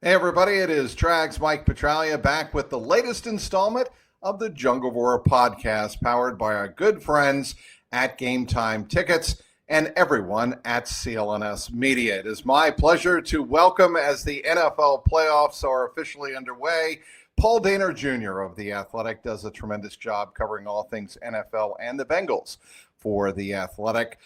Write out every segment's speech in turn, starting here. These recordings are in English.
Hey everybody, it is Trags Mike Petralia back with the latest installment of the Jungle Roar podcast, powered by our good friends at Game Time Tickets and everyone at CLNS Media. It is my pleasure to welcome, as the NFL playoffs are officially underway, Paul Dehner Jr. of The Athletic. Does a tremendous job covering all things NFL and the Bengals for The Athletic.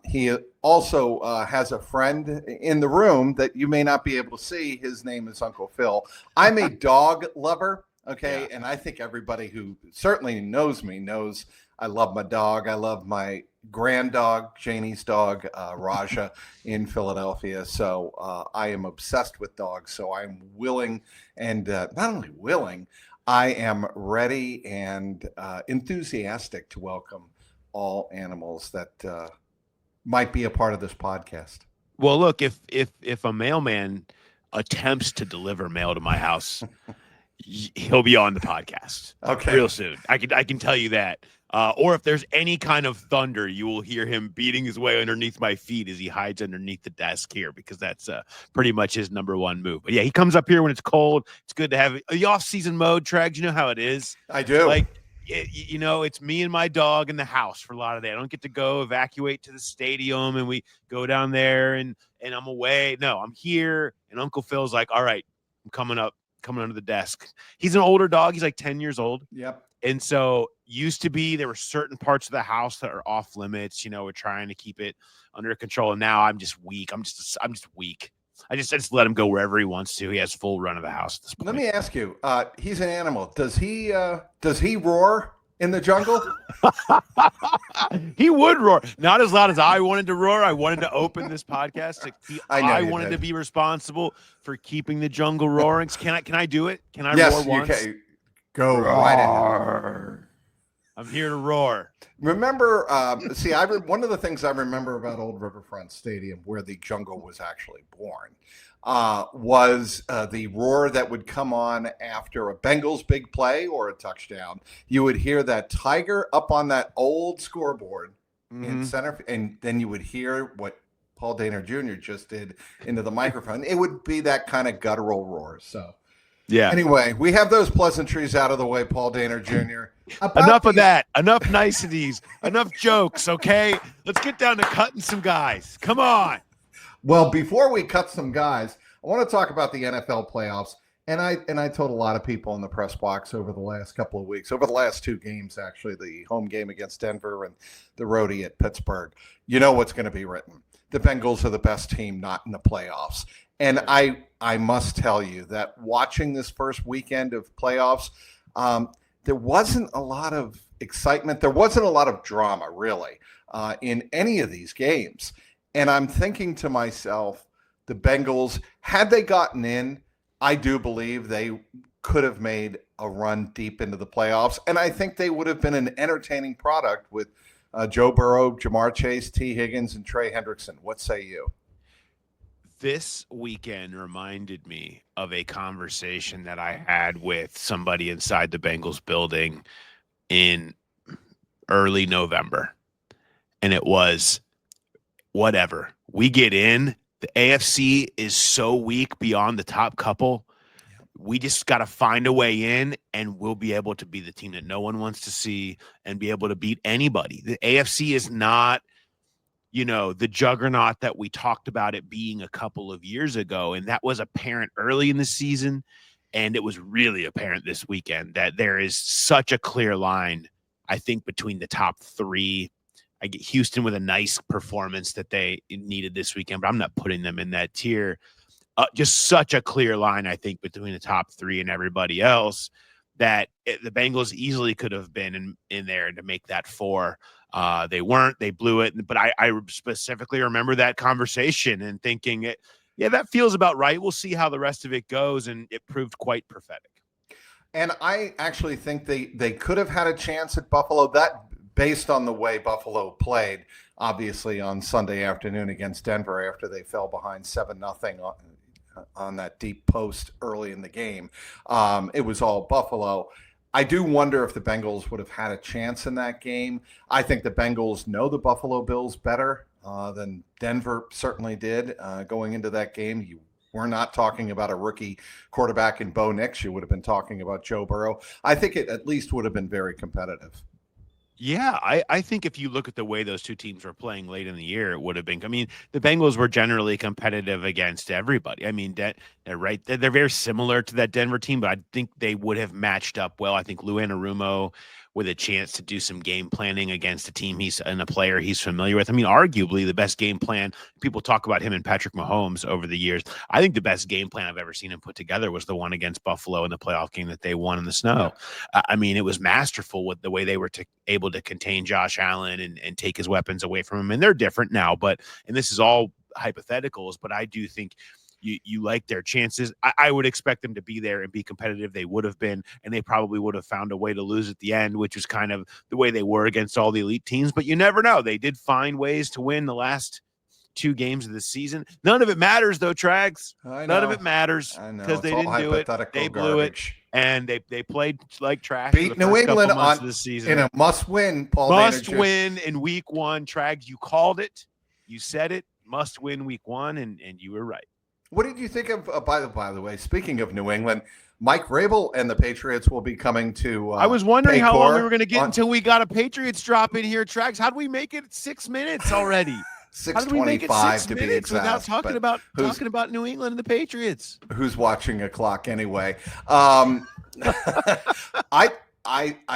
He also has a friend in the room that you may not be able to see. His name is Uncle Phil. I'm a dog lover, okay? Yeah. And I think everybody who certainly knows me knows I love my dog. I love my grand dog, Janie's dog, Raja, in Philadelphia. So I am obsessed with dogs. So I'm willing, and not only willing, I am ready and enthusiastic to welcome all animals that might be a part of this podcast. Well, look, if a mailman attempts to deliver mail to my house, he'll be on the podcast real soon. I can tell you that. Or if there's any kind of thunder, you will hear him beating his way underneath my feet as he hides underneath the desk here, because that's pretty much his number one move. But yeah, he comes up here when it's cold. It's good to have the off-season mode, Trags. You know how it is. I do. You know, it's me and my dog in the house for a lot of that. I don't get to go evacuate to the stadium and we go down there and I'm away. No, I'm here. And Uncle Phil's like, all right, I'm coming under the desk. He's an older dog. He's like 10 years old. Yep. And so used to be, there were certain parts of the house that are off limits. You know, we're trying to keep it under control. And now I'm just weak. I'm just weak. I just let him go wherever he wants to. He has full run of the house at this point. Let me ask you, he's an animal. Does he roar in the jungle? He would roar. Not as loud as I wanted to roar. I wanted to open this podcast. I wanted to be responsible for keeping the jungle roaring. Can I do it? Can I roar once? Yes, you can. Go right ahead. I'm here to roar. Remember, one of the things I remember about Old Riverfront Stadium, where the jungle was actually born, was the roar that would come on after a Bengals big play or a touchdown. You would hear that tiger up on that old scoreboard in center, and then you would hear what Paul Dehner Jr. just did into the microphone. It would be that kind of guttural roar. So. Yeah. Anyway, we have those pleasantries out of the way, Paul Dehner Jr. Enough of that. Enough niceties. Enough jokes, okay? Let's get down to cutting some guys. Come on. Well, before we cut some guys, I want to talk about the NFL playoffs. And I told a lot of people in the press box over the last couple of weeks, over the last two games, actually, the home game against Denver and the roadie at Pittsburgh, you know what's going to be written. The Bengals are the best team not in the playoffs. And I must tell you that watching this first weekend of playoffs, there wasn't a lot of excitement. There wasn't a lot of drama, really, in any of these games. And I'm thinking to myself, the Bengals, had they gotten in, I do believe they could have made a run deep into the playoffs. And I think they would have been an entertaining product with Joe Burrow, Jamar Chase, Tee Higgins, and Trey Hendrickson. What say you? This weekend reminded me of a conversation that I had with somebody inside the Bengals building in early November. And it was, whatever. We get in. The AFC is so weak beyond the top couple. We just got to find a way in, and we'll be able to be the team that no one wants to see and be able to beat anybody. The AFC is not, the juggernaut that we talked about it being a couple of years ago. And that was apparent early in the season. And it was really apparent this weekend that there is such a clear line, I think, between the top three. I get Houston with a nice performance that they needed this weekend, but I'm not putting them in that tier. Just such a clear line, I think, between the top three and everybody else that the Bengals easily could have been in there to make that four. They weren't. They blew it. But I specifically remember that conversation and thinking, that feels about right. We'll see how the rest of it goes. And it proved quite prophetic. And I actually think they could have had a chance at Buffalo, that based on the way Buffalo played, obviously, on Sunday afternoon against Denver after they fell behind 7-0 on that deep post early in the game. It was all Buffalo. I do wonder if the Bengals would have had a chance in that game. I think the Bengals know the Buffalo Bills better than Denver certainly did going into that game. You we're not talking about a rookie quarterback in Bo Nix. You would have been talking about Joe Burrow. I think it at least would have been very competitive. Yeah, I think if you look at the way those two teams were playing late in the year, it would have been. I mean, the Bengals were generally competitive against everybody. I mean, they're right. They're very similar to that Denver team, but I think they would have matched up well. I think Lou Anarumo with a chance to do some game planning against a team and a player he's familiar with. I mean, arguably the best game plan. People talk about him and Patrick Mahomes over the years. I think the best game plan I've ever seen him put together was the one against Buffalo in the playoff game that they won in the snow. Yeah. I mean, it was masterful with the way they were able to contain Josh Allen and take his weapons away from him. And they're different now, and this is all hypotheticals, but I do think you like their chances. I would expect them to be there and be competitive. They would have been, and they probably would have found a way to lose at the end, which was kind of the way they were against all the elite teams. But you never know. They did find ways to win the last 2 games of the season. None of it matters, though, Trags. None of it matters because they didn't do it. They blew it, and they played like trash. Beat New England of the season in a must-win. Paul must win in Week 1. Trags, you called it. You said it. Must win Week 1, and you were right. What did you think of, by the way, speaking of New England, Mike Vrabel and the Patriots will be coming to I was wondering how long we were going to get until we got a Patriots drop in here, Trags. How do we make it 6 minutes already? 6:25 to be exact. Without talking about New England and the Patriots. Who's watching a clock anyway? I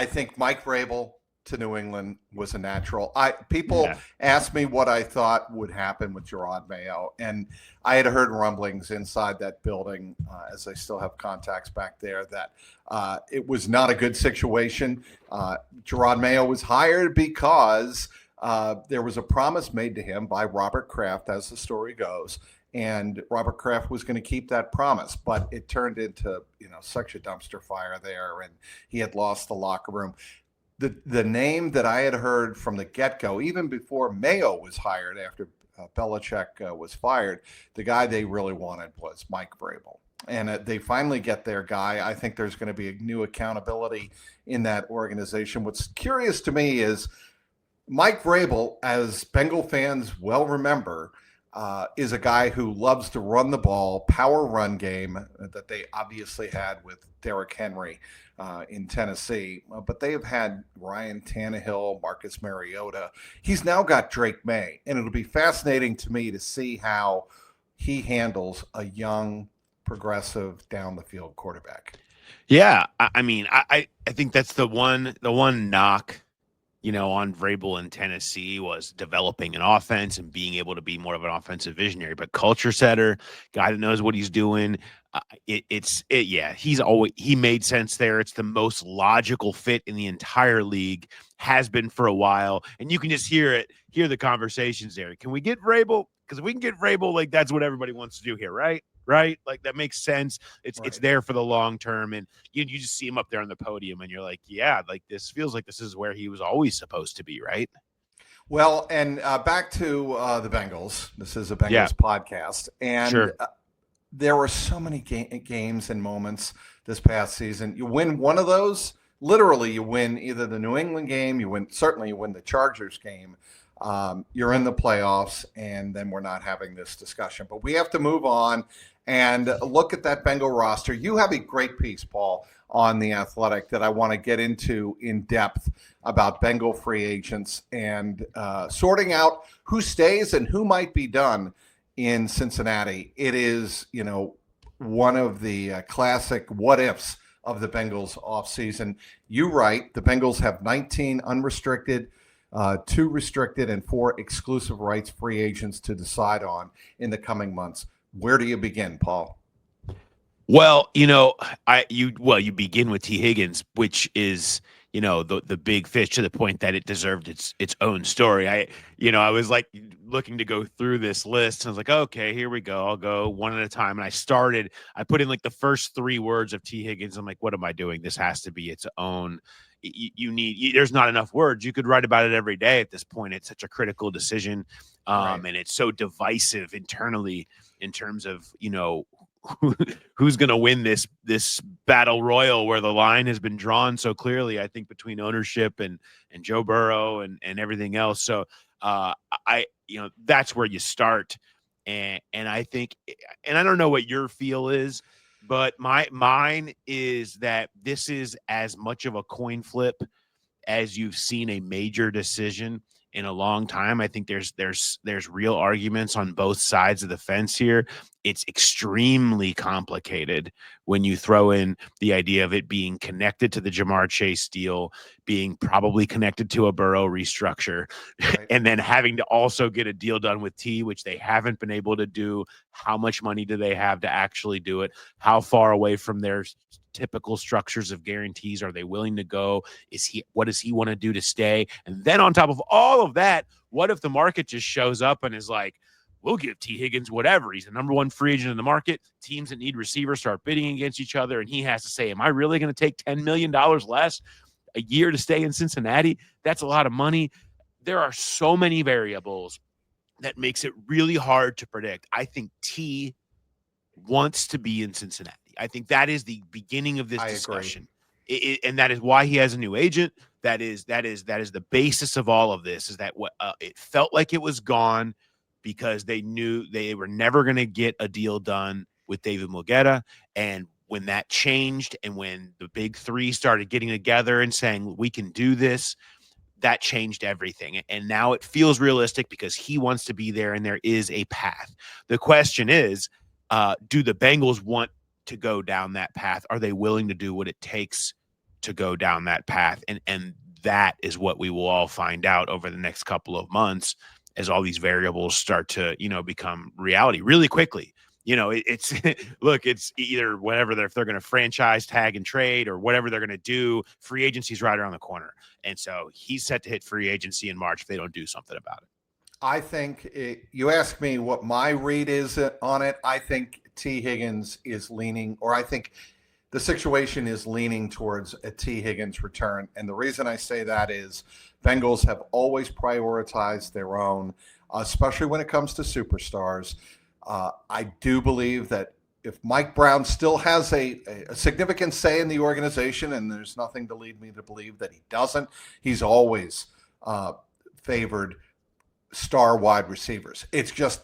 think Mike Vrabel to New England was a natural. People asked me what I thought would happen with Jerod Mayo, and I had heard rumblings inside that building, as I still have contacts back there, that it was not a good situation. Jerod Mayo was hired because there was a promise made to him by Robert Kraft, as the story goes, and Robert Kraft was going to keep that promise, but it turned into such a dumpster fire there, and he had lost the locker room. The name that I had heard from the get-go, even before Mayo was hired, after Belichick was fired, the guy they really wanted was Mike Vrabel. And they finally get their guy. I think there's going to be a new accountability in that organization. What's curious to me is Mike Vrabel, as Bengal fans well remember, is a guy who loves to run the ball, power run game that they obviously had with Derrick Henry in Tennessee. But they have had Ryan Tannehill, Marcus Mariota. He's now got Drake May. And it'll be fascinating to me to see how he handles a young, progressive, down-the-field quarterback. Yeah, I mean, I think that's the one knock on Vrabel in Tennessee was developing an offense and being able to be more of an offensive visionary, but culture setter, guy that knows what he's doing. He made sense there. It's the most logical fit in the entire league, has been for a while. And you can just hear the conversations there. Can we get Vrabel? Because if we can get Vrabel, like that's what everybody wants to do here, right? Right? Like that makes sense. It's there for the long term. And you just see him up there on the podium and you're like, yeah, like this feels like this is where he was always supposed to be, right? Well, and back to the Bengals. This is a Bengals podcast. And there were so many games and moments this past season. You win one of those, literally you win either the New England game, you win the Chargers game. You're in the playoffs, and then we're not having this discussion. But we have to move on and look at that Bengal roster. You have a great piece, Paul, on The Athletic that I want to get into in depth about Bengal free agents and sorting out who stays and who might be done in Cincinnati. It is, one of the classic what-ifs of the Bengals offseason. You write, the Bengals have 19 unrestricted, 2 restricted, and 4 exclusive rights free agents to decide on in the coming months. Where do you begin, Paul? Well, you begin with Tee Higgins, which is, the big fish, to the point that it deserved its own story. I was like looking to go through this list, and I was like, okay, here we go. I'll go one at a time. And I put in like the first 3 words of Tee Higgins. I'm like, what am I doing? This has to be its own. There's not enough words. You could write about it every day at this point. It's such a critical decision. Right. And it's so divisive internally in terms of, who's going to win this battle royal where the line has been drawn so clearly, I think, between ownership and Joe Burrow and everything else. So that's where you start. And I think, and I don't know what your feel is, but mine is that this is as much of a coin flip as you've seen a major decision in a long time. I think there's real arguments on both sides of the fence here. It's extremely complicated when you throw in the idea of it being connected to the Jamar Chase deal, being probably connected to a Burrow restructure, Right. and then having to also get a deal done with T, which they haven't been able to do. How much money do they have to actually do it? How far away from their typical structures of guarantees are they willing to go? What does he want to do to stay? And then on top of all of that, what if the market just shows up and is like, we'll give Tee Higgins whatever. He's the number one free agent in the market. Teams that need receivers start bidding against each other, and he has to say, am I really going to take $10 million less a year to stay in Cincinnati? That's a lot of money. There are so many variables that makes it really hard to predict. I think T wants to be in Cincinnati. I think that is the beginning of this discussion. And that is why he has a new agent. That is the basis of all of this, is that what it felt like it was gone because they knew they were never going to get a deal done with David Mulugheta. And when that changed, and when the big three started getting together and saying, we can do this, that changed everything. And now it feels realistic because he wants to be there and there is a path. The question is, do the Bengals want to go down that path? Are they willing to do what it takes to go down that path? And that is what we will all find out over the next couple of months as all these variables start to, become reality really quickly. It's look, it's either whatever, if they're going to franchise tag and trade or whatever they're going to do. Free agency's right around the corner. And so he's set to hit free agency in March if they don't do something about it. I think you ask me what my read is on it. I think Tee Higgins is leaning, or I think the situation is leaning towards a Tee Higgins return. And the reason I say that is Bengals have always prioritized their own, especially when it comes to superstars. I do believe that if Mike Brown still has a significant say in the organization, and there's nothing to lead me to believe that he doesn't, he's always favored star wide receivers. It's just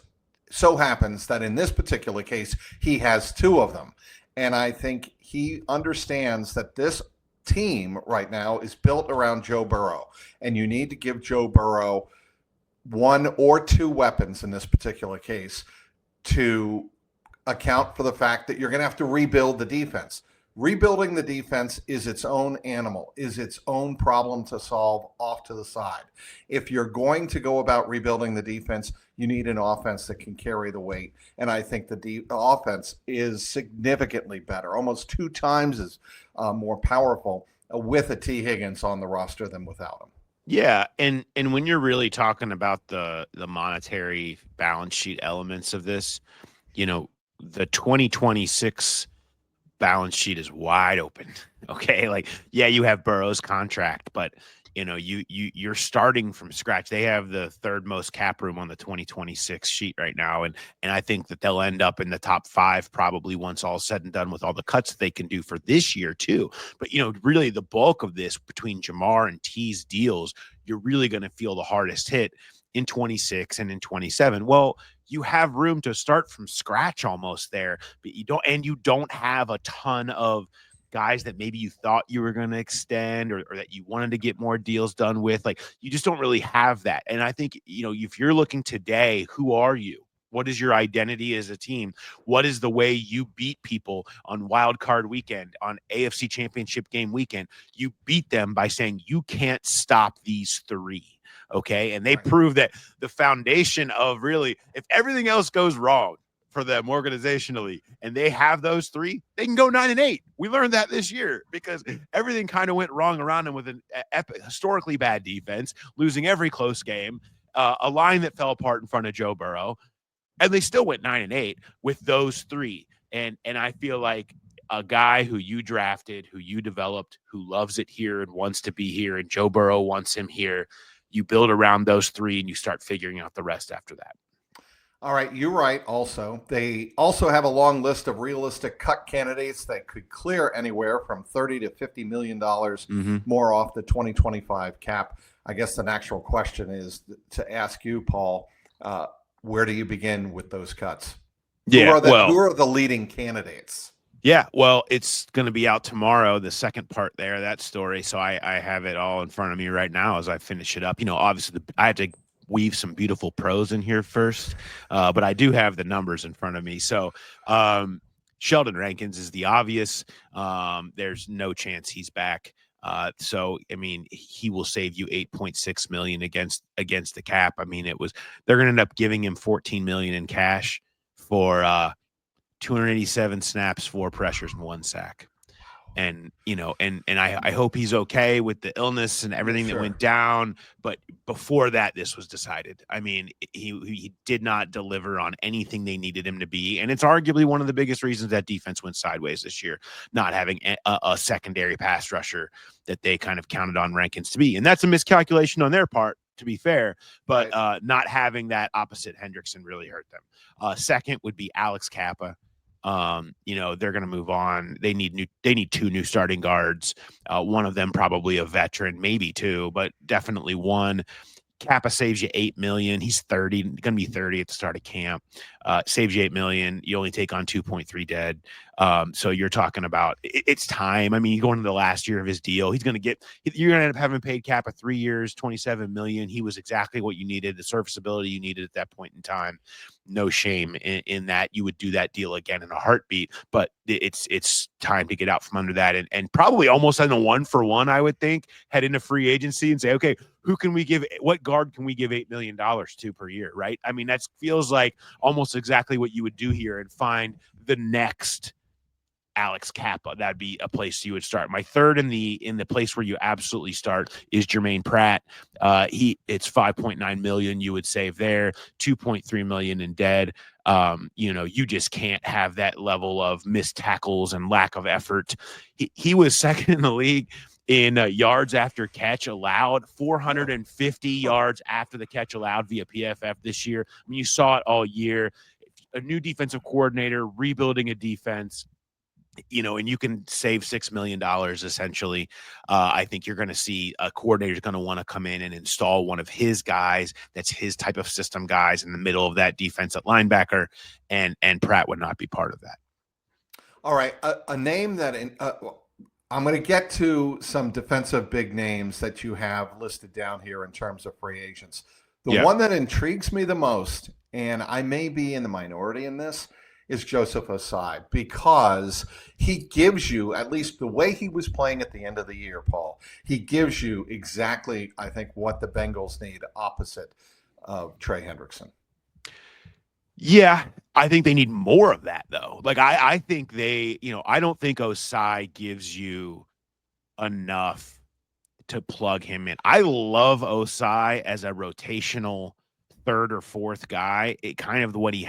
so happens that in this particular case, he has two of them. And I think he understands that this team right now is built around Joe Burrow. And you need to give Joe Burrow one or two weapons in this particular case to account for the fact that you're going to have to rebuild the defense. Rebuilding the defense is its own animal, is its own problem to solve off to the side. If you're going to go about rebuilding the defense, you need an offense that can carry the weight. And I think the offense is significantly better, almost 2 times as more powerful with a Tee Higgins on the roster than without him. Yeah, and when you're really talking about the monetary balance sheet elements of this, the 2026 balance sheet is wide open. Okay. Like, yeah, you have Burrow's contract, but you're starting from scratch. They have the third most cap room on the 2026 sheet right now. And I think that they'll end up in the top 5 probably once all said and done with all the cuts that they can do for this year too. But, really the bulk of this between Jamar and T's deals, you're really going to feel the hardest hit in 26 and in 27. Well, you have room to start from scratch almost there, but you don't have a ton of guys that maybe you thought you were going to extend or that you wanted to get more deals done with. Like, you just don't really have that. And I think, if you're looking today, who are you? What is your identity as a team? What is the way you beat people on wild card weekend, on AFC Championship game weekend? You beat them by saying you can't stop these 3. Okay. And they prove that the foundation of really, if everything else goes wrong for them organizationally and they have those 3, they can go 9-8. We learned that this year because everything kind of went wrong around them with an historically bad defense, losing every close game, a line that fell apart in front of Joe Burrow, and they still went 9-8 with those 3. And I feel like a guy who you drafted, who you developed, who loves it here and wants to be here, and Joe Burrow wants him here, you build around those 3 and you start figuring out the rest after that. All right, you're right. Also, they also have a long list of realistic cut candidates that could clear anywhere from $30 to $50 million more off the 2025 cap. I guess the natural question is to ask you, Paul, where do you begin with those cuts? Yeah, Who are the leading candidates? Yeah, well, it's going to be out tomorrow, the second part there, that story. So I have it all in front of me right now as I finish it up. Obviously, I had to weave some beautiful prose in here first, but I do have the numbers in front of me. So Sheldon Rankins is the obvious. There's no chance he's back. So I mean, he will save you $8.6 million against the cap. I mean, they're going to end up giving him $14 million in cash for 287 snaps, 4 pressures, and 1 sack. And I hope he's okay with the illness and everything that went down. But before that, this was decided. I mean, he did not deliver on anything they needed him to be, and it's arguably one of the biggest reasons that defense went sideways this year, not having a secondary pass rusher that they kind of counted on Rankins to be, and that's a miscalculation on their part, to be fair. But not having that opposite Hendrickson really hurt them. Second would be Alex Kappa. They're going to move on. They need 2 new starting guards. One of them probably a veteran, maybe 2, but definitely 1. Kappa saves you $8 million. He's 30, going to be 30 at the start of camp. Saves you $8 million. You only take on 2.3 dead. So you're talking about it's time. I mean, he's going into the last year of his deal. You're going to end up having paid Kappa 3 years, $27 million. He was exactly what you needed, the serviceability you needed at that point in time. No shame in that. You would do that deal again in a heartbeat, but it's time to get out from under that and probably almost on a 1-for-1, I would think, head into free agency and say, okay, what guard can we give $8 million to per year, right? I mean, that feels like almost exactly what you would do here and find the next Alex Kappa. That'd be a place you would start. My third in the place where you absolutely start is Jermaine Pratt. It's $5.9 million you would save there, $2.3 million in dead. You just can't have that level of missed tackles and lack of effort. He was second in the league in yards after catch allowed, 450 yards after the catch allowed via PFF this year. I mean, you saw it all year. A new defensive coordinator, rebuilding a defense, and you can save $6 million essentially. I think you're going to see a coordinator is going to want to come in and install one of his guys. That's his type of system guys in the middle of that defense at linebacker, and Pratt would not be part of that. All right. A name that I'm going to get to some defensive big names that you have listed down here in terms of free agents. The one that intrigues me the most, and I may be in the minority in this, is Joseph Ossai, because he gives you, at least the way he was playing at the end of the year, Paul, he gives you exactly, I think, what the Bengals need opposite of Trey Hendrickson. Yeah, I think they need more of that, though. Like, I think I don't think Ossai gives you enough to plug him in. I love Ossai as a rotational third or fourth guy. It kind of what he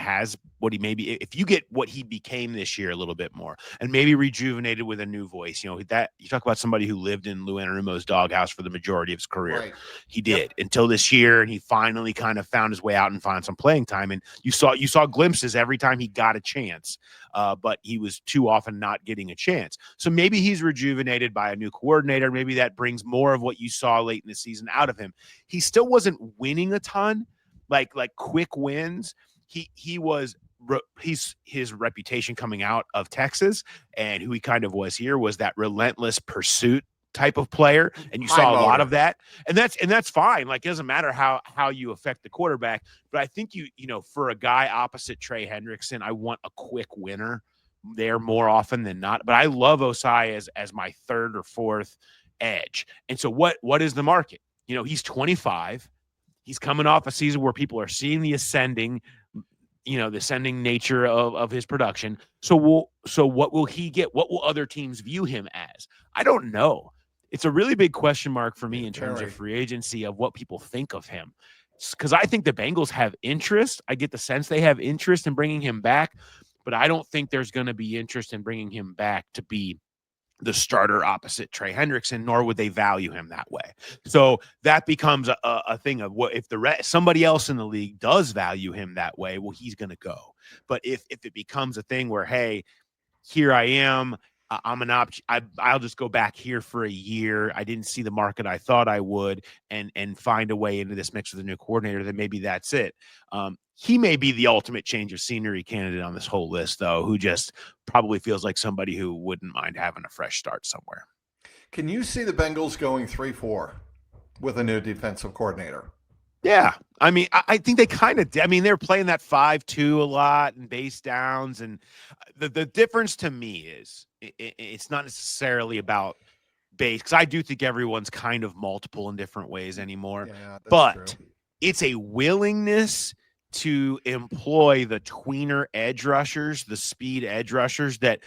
maybe, if you get what he became this year a little bit more and maybe rejuvenated with a new voice, that you talk about somebody who lived in Lou Anarumo's doghouse for the majority of his career. Right. He did until this year, and he finally kind of found his way out and found some playing time. And you saw glimpses every time he got a chance, but he was too often not getting a chance. So maybe he's rejuvenated by a new coordinator. Maybe that brings more of what you saw late in the season out of him. He still wasn't winning a ton, like quick wins. His reputation coming out of Texas and who he kind of was here was that relentless pursuit type of player. And you saw a lot of that. And that's fine. Like, it doesn't matter how you affect the quarterback. But I think for a guy opposite Trey Hendrickson, I want a quick winner there more often than not. But I love Ossai as my third or fourth edge. And so what is the market? He's 25. He's coming off a season where people are seeing the ascending nature of his production. So what will he get? What will other teams view him as? I don't know. It's a really big question mark for me in terms of free agency of what people think of him. Because I think the Bengals have interest. I get the sense they have interest in bringing him back, but I don't think there's going to be interest in bringing him back to be the starter opposite Trey Hendrickson, nor would they value him that way. So that becomes a thing of what if somebody else in the league does value him that way, well, he's going to go. But if it becomes a thing where, hey, here I am, I'm an option. I'll just go back here for a year. I didn't see the market I thought I would, and find a way into this mix with a new coordinator. Then maybe that's it. He may be the ultimate change of scenery candidate on this whole list, though, who just probably feels like somebody who wouldn't mind having a fresh start somewhere. Can you see the Bengals going 3-4 with a new defensive coordinator? Yeah. I mean, I think they kind of did. I mean, they're playing that 5-2 a lot and base downs. And the difference to me is it's not necessarily about base, because I do think everyone's kind of multiple in different ways anymore. Yeah, that's but true. It's a willingness to employ the tweener edge rushers, the speed edge rushers that,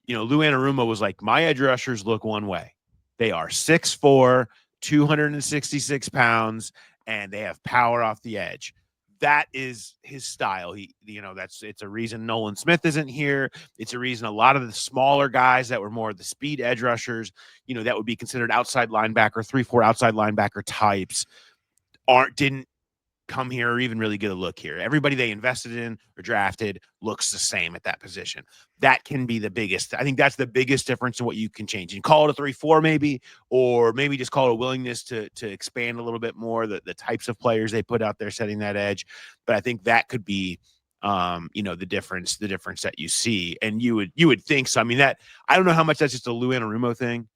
Lou Anarumo was like, my edge rushers look one way. They are 6'4", 266 pounds, and they have power off the edge. That is his style. It's a reason Nolan Smith isn't here. It's a reason a lot of the smaller guys that were more the speed edge rushers, that would be considered outside linebacker, 3-4 outside linebacker types, didn't come here or even really get a look here. Everybody they invested in or drafted looks the same at that position. That can be the biggest. I think that's the biggest difference in what you can change. You can call it a 3-4 maybe, or maybe just call it a willingness to expand a little bit more the types of players they put out there setting that edge. But I think that could be the difference that you see. And you would think so. I mean, that I don't know how much that's just a Lou Anarumo thing.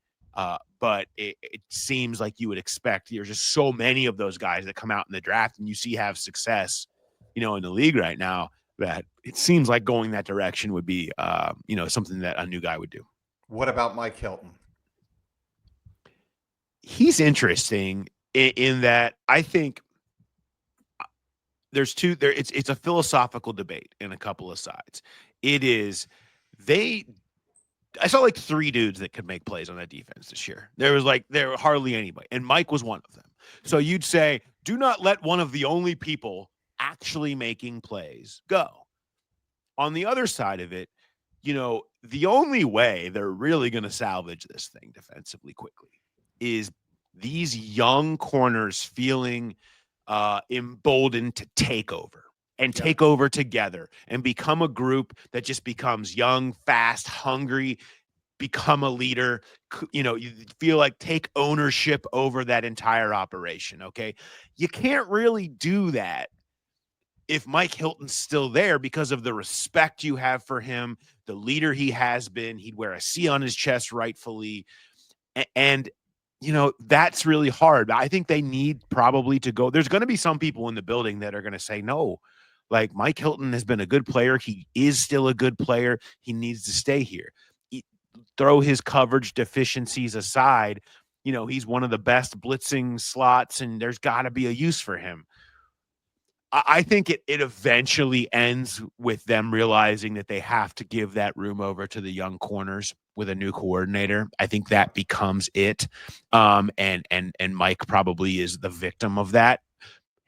But it seems like you would expect. There's just so many of those guys that come out in the draft and you see have success, in the league right now, that it seems like going that direction would be, something that a new guy would do. What about Mike Hilton? He's interesting in that I think there's two there. It's a philosophical debate in a couple of sides. It is I saw like 3 dudes that could make plays on that defense this year. There were hardly anybody, and Mike was one of them. So you'd say, do not let one of the only people actually making plays go. On the other side of it, the only way they're really going to salvage this thing defensively quickly is these young corners feeling emboldened to take over. And take over together and become a group that just becomes young, fast, hungry, become a leader. You feel like take ownership over that entire operation, okay? You can't really do that if Mike Hilton's still there because of the respect you have for him, the leader he has been. He'd wear a C on his chest rightfully. And that's really hard. I think they need probably to go. There's going to be some people in the building that are going to say, no, like Mike Hilton has been a good player. He is still a good player. He needs to stay here. Throw his coverage deficiencies aside. He's one of the best blitzing slots, and there's got to be a use for him. I think it eventually ends with them realizing that they have to give that room over to the young corners with a new coordinator. I think that becomes it. And Mike probably is the victim of that.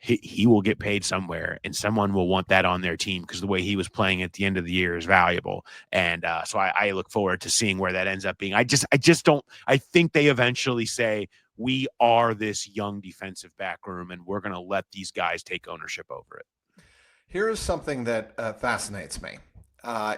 He will get paid somewhere, and someone will want that on their team because the way he was playing at the end of the year is valuable. And so I look forward to seeing where that ends up being. I think they eventually say, we are this young defensive back room, and we're going to let these guys take ownership over it. Here's something that fascinates me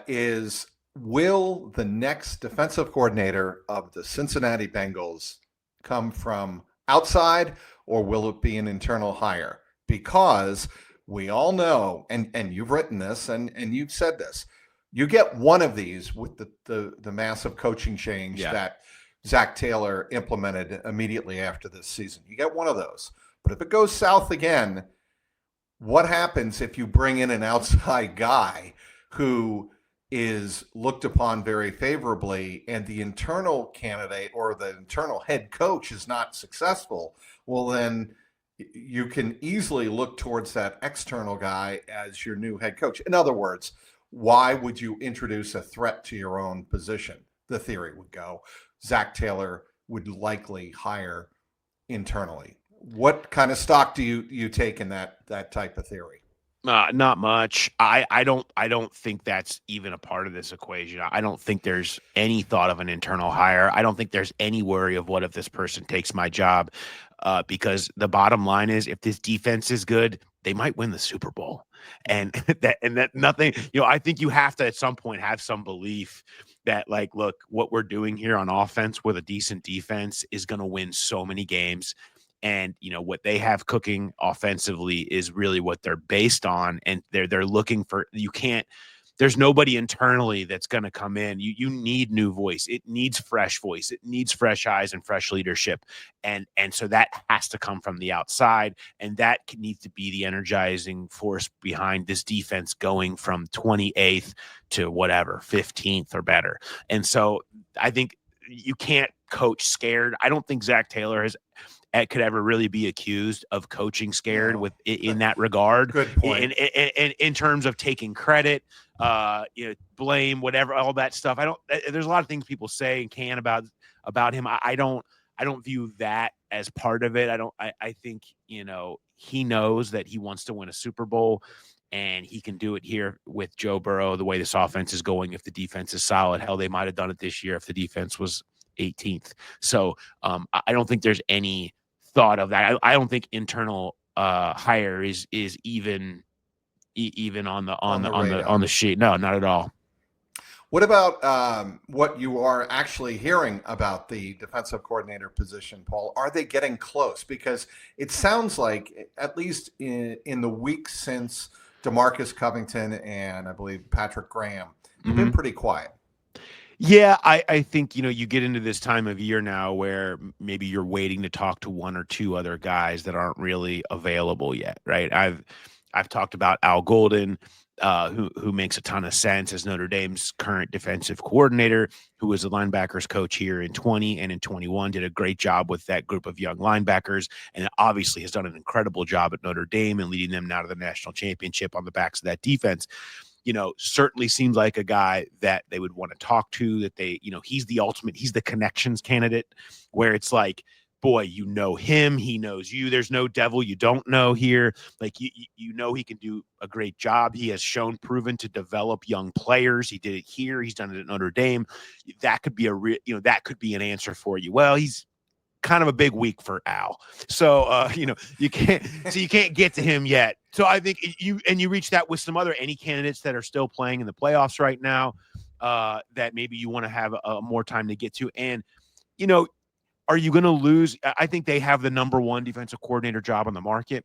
is, will the next defensive coordinator of the Cincinnati Bengals come from outside, or will it be an internal hire? Because we all know, and you've written this and you've said this, you get one of these with the massive coaching change that Zach Taylor implemented immediately after this season. You get one of those. But if it goes south again, what happens if you bring in an outside guy who is looked upon very favorably and the internal candidate or the internal head coach is not successful? Well, then you can easily look towards that external guy as your new head coach. In other words, why would you introduce a threat to your own position? The theory would go, Zach Taylor would likely hire internally. What kind of stock do you take in that type of theory? Not much. I don't think that's even a part of this equation. I don't think there's any thought of an internal hire. I don't think there's any worry of what if this person takes my job, because the bottom line is, if this defense is good, they might win the Super Bowl. And that nothing, I think you have to at some point have some belief that, like, look, what we're doing here on offense with a decent defense is going to win so many games. And, what they have cooking offensively is really what they're based on. And they're looking for, there's nobody internally that's going to come in. You need new voice. It needs fresh voice. It needs fresh eyes and fresh leadership. And so that has to come from the outside. And that needs to be the energizing force behind this defense going from 28th to whatever, 15th or better. And so I think you can't coach scared. I don't think Zach Taylor could ever really be accused of coaching scared in that regard. Good point. In terms of taking credit, blame, whatever, all that stuff. There's a lot of things people say and can about him. I don't view that as part of it. I think, he knows that he wants to win a Super Bowl, and he can do it here with Joe Burrow, the way this offense is going. If the defense is solid, hell, they might've done it this year if the defense was 18th. So I don't think there's any thought of that. I don't think internal hire is even on the sheet. No, not at all. What about what you are actually hearing about the defensive coordinator position, Paul? Are they getting close? Because it sounds like, at least in the weeks since DeMarcus Covington and I believe Patrick Graham, they've been pretty quiet. Yeah, I think, you get into this time of year now where maybe you're waiting to talk to one or two other guys that aren't really available yet, right? I've talked about Al Golden, who makes a ton of sense as Notre Dame's current defensive coordinator, who was the linebackers coach here in 20 and in 21, did a great job with that group of young linebackers, and obviously has done an incredible job at Notre Dame and leading them now to the national championship on the backs of that defense. Certainly seems like a guy that they would want to talk to, that he's the ultimate, he's the connections candidate, where it's like, boy, him, he knows you. There's no devil you don't know here. Like, he can do a great job. He has proven to develop young players. He did it here. He's done it at Notre Dame. That could be that could be an answer for you. Well, he's kind of a big week for Al. So, you can't get to him yet. So I think you reach that with any candidates that are still playing in the playoffs right now, that maybe you want to have more time to get to. And, are you going to lose? I think they have the number one defensive coordinator job on the market.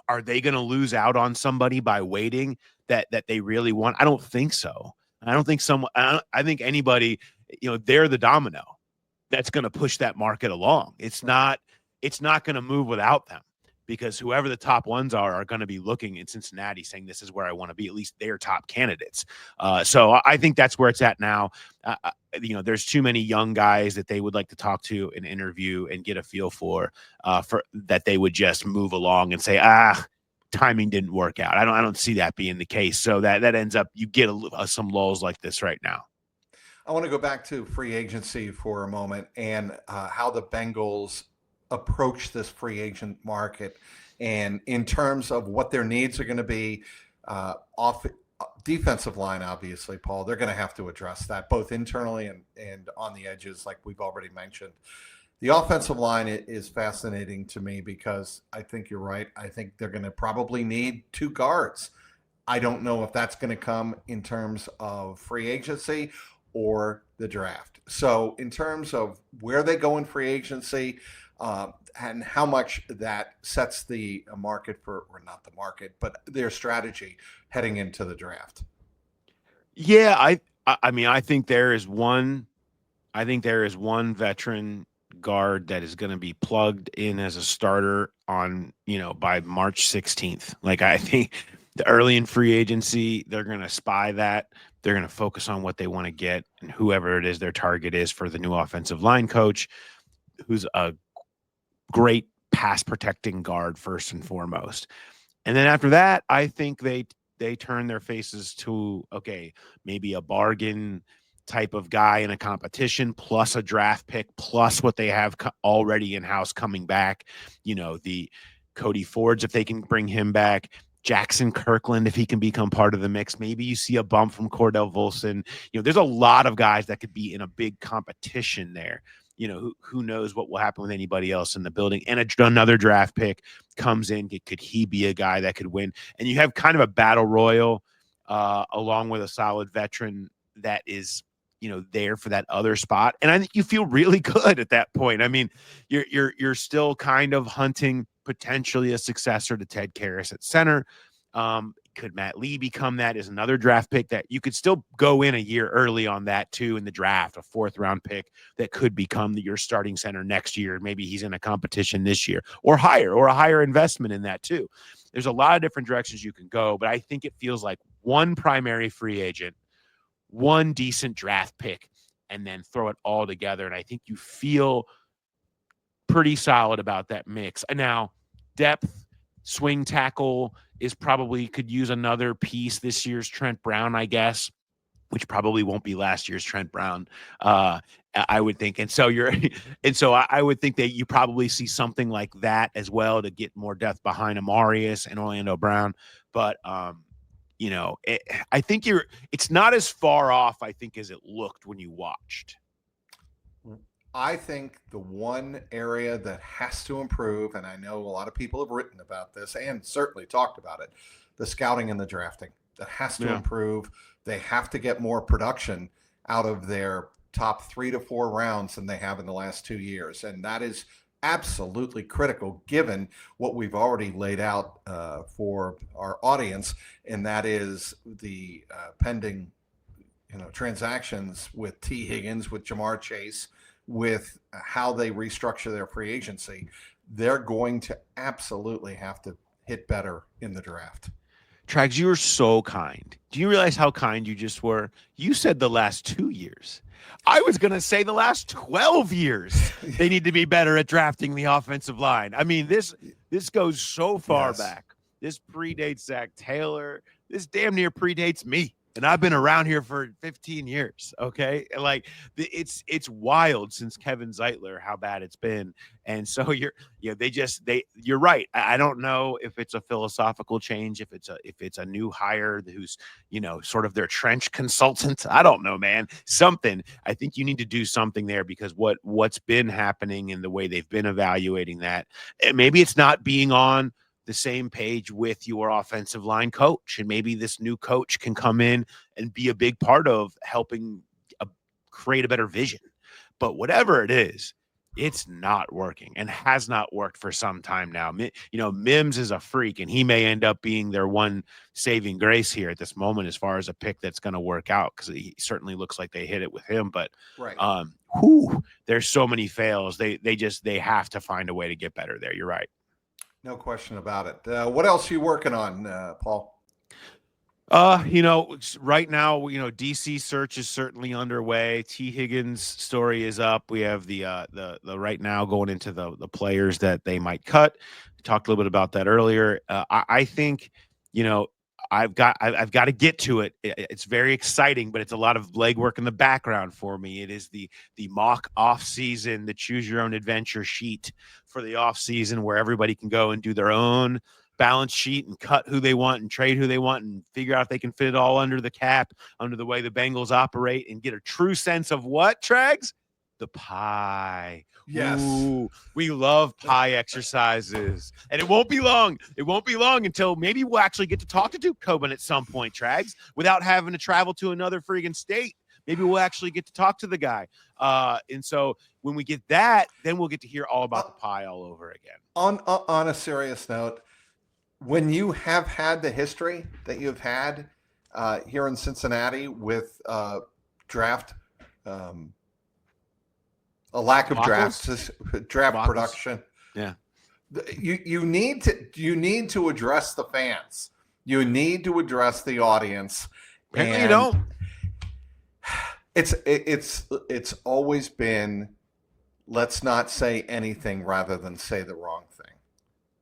Are they going to lose out on somebody by waiting that they really want? I don't think so. I don't think I think anybody, they're the domino that's going to push that market along. It's not going to move without them, because whoever the top ones are going to be looking in Cincinnati saying, this is where I want to be, at least their top candidates. So I think that's where it's at now. There's too many young guys that they would like to talk to and interview and get a feel for that they would just move along and say, timing didn't work out. I don't see that being the case. So that ends up, you get some lulls like this right now. I want to go back to free agency for a moment and how the Bengals approach this free agent market, and in terms of what their needs are going to be. Off defensive line, obviously, Paul, they're going to have to address that both internally and on the edges, like we've already mentioned. The offensive line is fascinating to me because I think you're right. I think they're going to probably need two guards. I don't know if that's going to come in terms of free agency or the draft. So in terms of where they go in free agency, and how much that sets the market or not the market, but their strategy heading into the draft. Yeah, I think there is one veteran guard that is going to be plugged in as a starter on, by March 16th. Like, I think the early in free agency, they're going to spy that. They're going to focus on what they want to get, and whoever it is their target is for the new offensive line coach, who's a great pass protecting guard first and foremost. And then after that, I think they turn their faces to, okay, maybe a bargain type of guy in a competition, plus a draft pick, plus what they have already in-house coming back. The Cody Fords, if they can bring him back, Jackson Kirkland, if he can become part of the mix. Maybe you see a bump from Cordell Volson. There's a lot of guys that could be in a big competition there. Who knows what will happen with anybody else in the building. And another draft pick comes in. Could he be a guy that could win? And you have kind of a battle royal along with a solid veteran that is there for that other spot. And I think you feel really good at that point. I mean, you're still kind of hunting potentially a successor to Ted Karras at center. Could Matt Lee become that? Is another draft pick that you could still go in a year early on that too in the draft, a 4th-round pick that could become your starting center next year. Maybe he's in a competition this year or higher, or a higher investment in that too. There's a lot of different directions you can go, but I think it feels like one primary free agent, one decent draft pick, and then throw it all together. And I think you feel pretty solid about that mix. And now depth, swing tackle is probably could use another piece this year's Trent Brown, I guess, which probably won't be last year's Trent Brown, I would think. And so I would think that you probably see something like that as well to get more depth behind Amarius and Orlando Brown. But I think it's not as far off, I think, as it looked when you watched. I think the one area that has to improve, and I know a lot of people have written about this and certainly talked about it, the scouting and the drafting, that has to improve. They have to get more production out of their top 3 to 4 rounds than they have in the last 2 years. And that is absolutely critical given what we've already laid out for our audience. And that is the pending, transactions with Tee Higgins, with Jamar Chase, with how they restructure their free agency. They're going to absolutely have to hit better in the draft. Trags, you were so kind. Do you realize how kind you just were? You said the last 2 years. I was going to say the last 12 years they need to be better at drafting the offensive line. I mean, this goes so far back. This predates Zach Taylor. This damn near predates me. And I've been around here for 15 years. Okay. Like it's wild since Kevin Zeitler, how bad it's been. And so you're right. I don't know if it's a philosophical change, if it's a new hire who's, sort of their trench consultant. I don't know, man, something. I think you need to do something there, because what's been happening and the way they've been evaluating that, maybe it's not being on the same page with your offensive line coach. And maybe this new coach can come in and be a big part of helping create a better vision. But whatever it is, it's not working and has not worked for some time now. Mims is a freak, and he may end up being their one saving grace here at this moment as far as a pick that's going to work out, because he certainly looks like they hit it with him. But there's so many fails. They have to find a way to get better there. You're right. No question about it. What else are you working on, Paul? Right now, DC search is certainly underway. Tee Higgins story is up. We have the right now going into the players that they might cut. We talked a little bit about that earlier. I think, I've got to get to it. It's very exciting, but it's a lot of legwork in the background for me. It is the mock offseason, the choose your own adventure sheet for the offseason, where everybody can go and do their own balance sheet and cut who they want and trade who they want and figure out if they can fit it all under the cap, under the way the Bengals operate, and get a true sense of what, Trags? The pie. Yes. Ooh, we love pie exercises. And it won't be long. It won't be long until maybe we'll actually get to talk to Duke Coben at some point, Trags, without having to travel to another friggin' state. Maybe we'll actually get to talk to the guy. And so when we get that, then we'll get to hear all about the pie all over again. On a serious note, when you have had the history that you've had here in Cincinnati with draft, a lack of draft production. Yeah. You need to address the fans. You need to address the audience. Apparently you don't. It's always been, let's not say anything rather than say the wrong thing.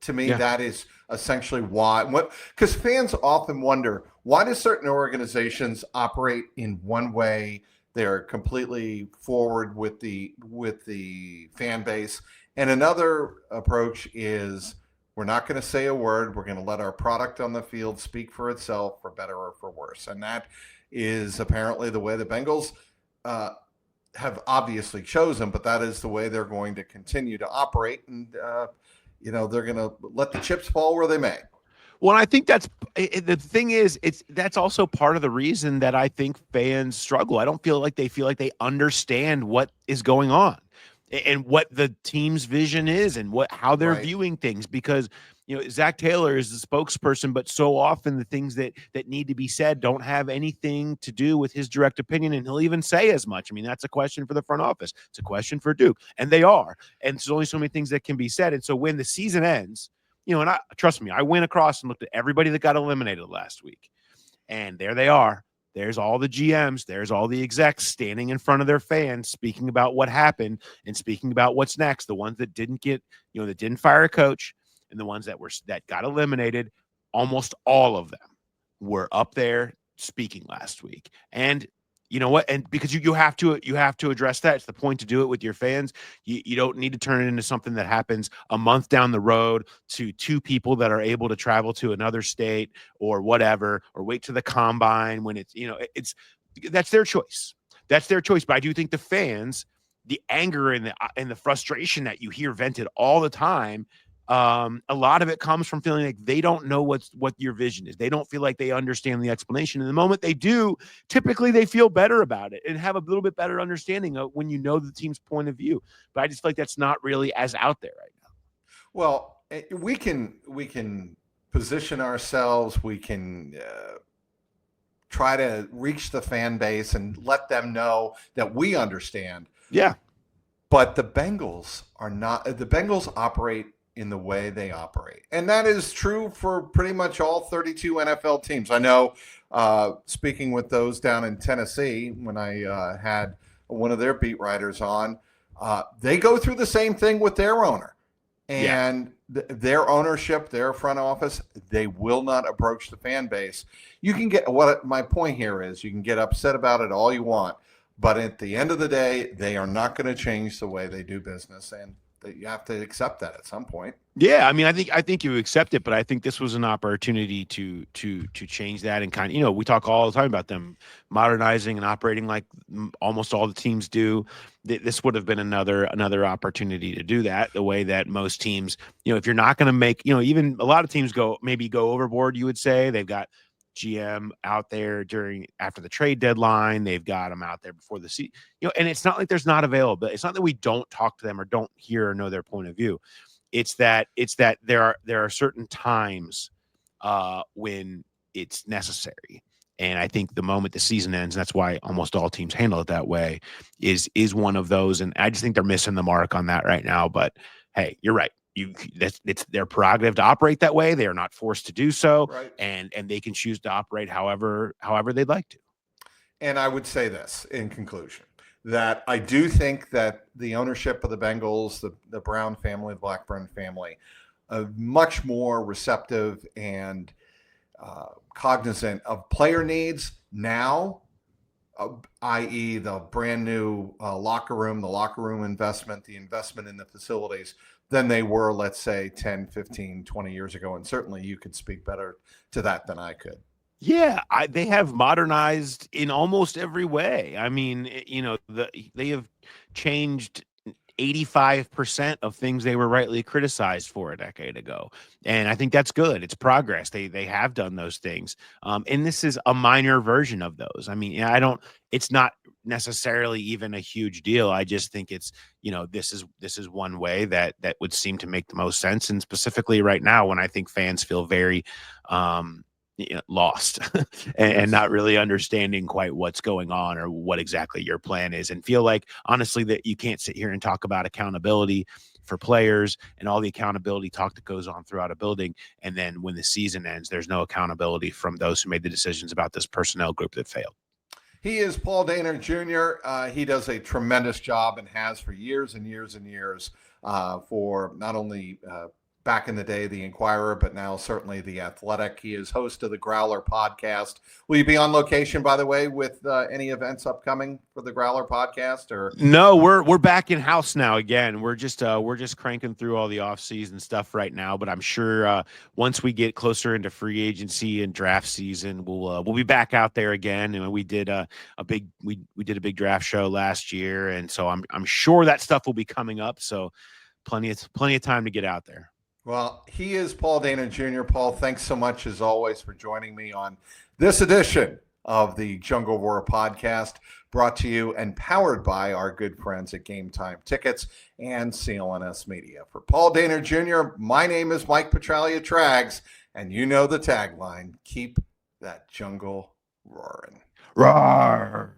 To me, that is essentially why. Because fans often wonder, why do certain organizations operate in one way? They're completely forward with the fan base. And another approach is, we're not going to say a word. We're going to let our product on the field speak for itself, for better or for worse. And that is apparently the way the Bengals have obviously chosen, but that is the way they're going to continue to operate. And, they're going to let the chips fall where they may. Well, I think the thing is, that's also part of the reason that I think fans struggle. I don't feel like they understand what is going on and what the team's vision is and how they're Right. viewing things, because Zach Taylor is the spokesperson, but so often the things that need to be said don't have anything to do with his direct opinion, and he'll even say as much. I mean, that's a question for the front office. It's a question for Duke, and they are. And there's only so many things that can be said. And so when the season ends, and I trust me, I went across and looked at everybody that got eliminated last week, and there they are. There's all the GMs, there's all the execs standing in front of their fans, speaking about what happened and speaking about what's next. The ones that didn't get, that didn't fire a coach, and the ones that got eliminated, almost all of them were up there speaking last week. And you know what? And because you have to address that. It's the point to do it with your fans. You don't need to turn it into something that happens a month down the road to two people that are able to travel to another state or whatever, or wait to the combine when that's their choice. That's their choice. But I do think the fans, the anger and the frustration that you hear vented all the time, a lot of it comes from feeling like they don't know what your vision is. They don't feel like they understand the explanation. And the moment they do, typically they feel better about it and have a little bit better understanding of when the team's point of view. But I just feel like that's not really as out there right now. Well, we can position ourselves. We can try to reach the fan base and let them know that we understand. Yeah. But the Bengals are not. The Bengals operate in the way they operate. And that is true for pretty much all 32 NFL teams. I know, speaking with those down in Tennessee, when I had one of their beat writers on, they go through the same thing with their owner. And their ownership, their front office, they will not approach the fan base. You can get, what my point here is, you can get upset about it all you want, but at the end of the day, they are not going to change the way they do business. And you have to accept that at some point. Yeah, I mean, I think you accept it, but I think this was an opportunity to change that and kind of, we talk all the time about them modernizing and operating like almost all the teams do. This would have been another opportunity to do that, the way that most teams, if you're not going to make, even a lot of teams go overboard, you would say. They've got GM out there after the trade deadline. They've got them out there before the season, and it's not like there's not available. It's not that we don't talk to them or don't hear or know their point of view. It's that there are certain times when it's necessary. And I think the moment the season ends, and that's why almost all teams handle it that way, is one of those. And I just think they're missing the mark on that right now. But hey, you're right. It's their prerogative to operate that way. They are not forced to do so, right. and they can choose to operate however they'd like to. And I would say this in conclusion, that I do think that the ownership of the Bengals, the Brown family, the Blackburn family, are much more receptive and cognizant of player needs now, i.e. the brand new locker room investment, the investment in the facilities, than they were, let's say, 10, 15, 20 years ago. And certainly you could speak better to that than I could. Yeah, they have modernized in almost every way. I mean, they have changed 85% of things they were rightly criticized for a decade ago. And I think that's good. It's progress. They have done those things. And this is a minor version of those. I mean, it's not necessarily even a huge deal. I just think it's, this is one way that would seem to make the most sense. And specifically right now, when I think fans feel very, lost and not really understanding quite what's going on or what exactly your plan is, and feel like, honestly, that you can't sit here and talk about accountability for players and all the accountability talk that goes on throughout a building, and then when the season ends, there's no accountability from those who made the decisions about this personnel group that failed. He is Paul Dehner Jr. He does a tremendous job and has for years and years and years for not only back in the day, the Inquirer, but now certainly the Athletic. He is host of the Growler podcast. Will you be on location, by the way, with any events upcoming for the Growler podcast? Or no, we're back in house now again. We're just cranking through all the off-season stuff right now, but I'm sure once we get closer into free agency and draft season, we'll be back out there again. And we did a big draft show last year, and so I'm sure that stuff will be coming up. So plenty of time to get out there. Well, he is Paul Dehner Jr. Paul, thanks so much as always for joining me on this edition of the Jungle War podcast, brought to you and powered by our good friends at Game Time Tickets and CLNS Media. For Paul Dehner Jr., my name is Mike Petraglia Trags, and you know the tagline, keep that jungle roaring. Roar.